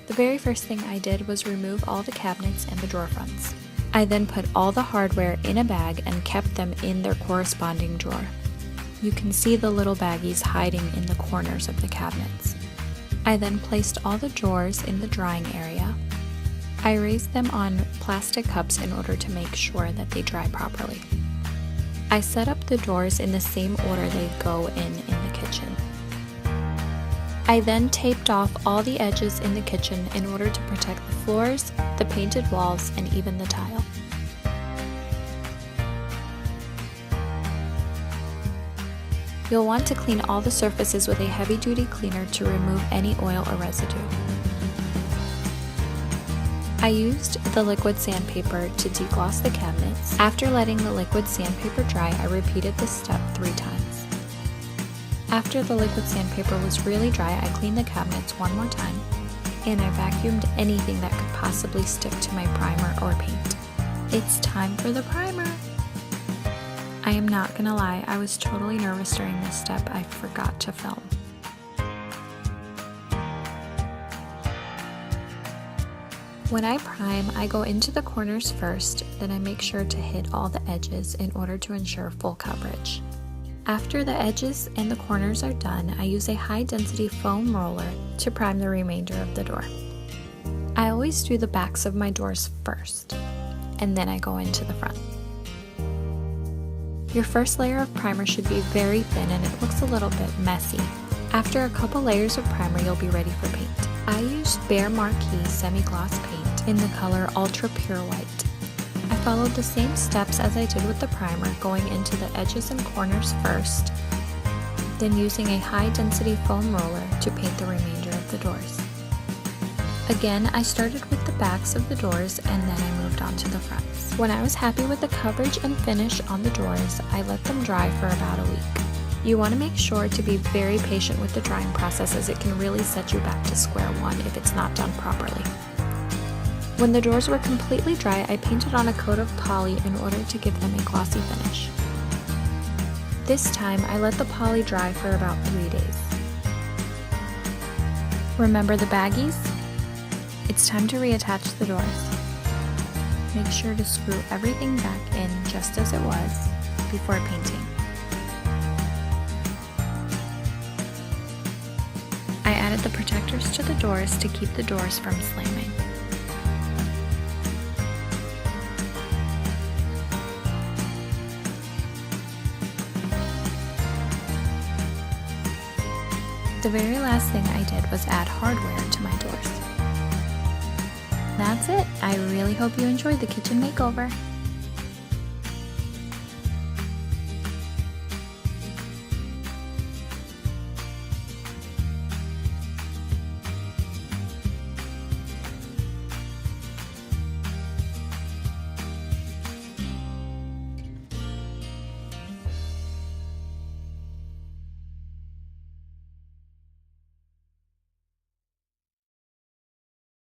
The very first thing I did was remove all the cabinets and the drawer fronts. I then put all the hardware in a bag and kept them in their corresponding drawer. You can see the little baggies hiding in the corners of the cabinets. I then placed all the drawers in the drying area. I raised them on plastic cups in order to make sure that they dry properly. I set up the drawers in the same order they go in the kitchen. I then taped off all the edges in the kitchen in order to protect the floors, the painted walls, and even the tile. You'll want to clean all the surfaces with a heavy-duty cleaner to remove any oil or residue. I used the liquid sandpaper to degloss the cabinets. After letting the liquid sandpaper dry, I repeated this step 3 times. After the liquid sandpaper was really dry, I cleaned the cabinets one more time, and I vacuumed anything that could possibly stick to my primer or paint. It's time for the primer! I am not gonna lie, I was totally nervous during this step. I forgot to film. When I prime, I go into the corners first, then I make sure to hit all the edges in order to ensure full coverage. After the edges and the corners are done, I use a high-density foam roller to prime the remainder of the door. I always do the backs of my doors first, and then I go into the front. Your first layer of primer should be very thin and it looks a little bit messy. After a couple layers of primer, you'll be ready for paint. I used Bare Marquee semi-gloss paint in the color Ultra Pure White. I followed the same steps as I did with the primer, going into the edges and corners first, then using a high-density foam roller to paint the remainder of the doors. Again, I started with the backs of the doors and then I moved on to the fronts. When I was happy with the coverage and finish on the doors, I let them dry for about a week. You want to make sure to be very patient with the drying process, as it can really set you back to square one if it's not done properly. When the doors were completely dry, I painted on a coat of poly in order to give them a glossy finish. This time, I let the poly dry for about 3 days. Remember the baggies? It's time to reattach the doors. Make sure to screw everything back in just as it was before painting. I added the protectors to the doors to keep the doors from slamming. The very last thing I did was add hardware to my doors. That's it. I really hope you enjoyed the kitchen makeover.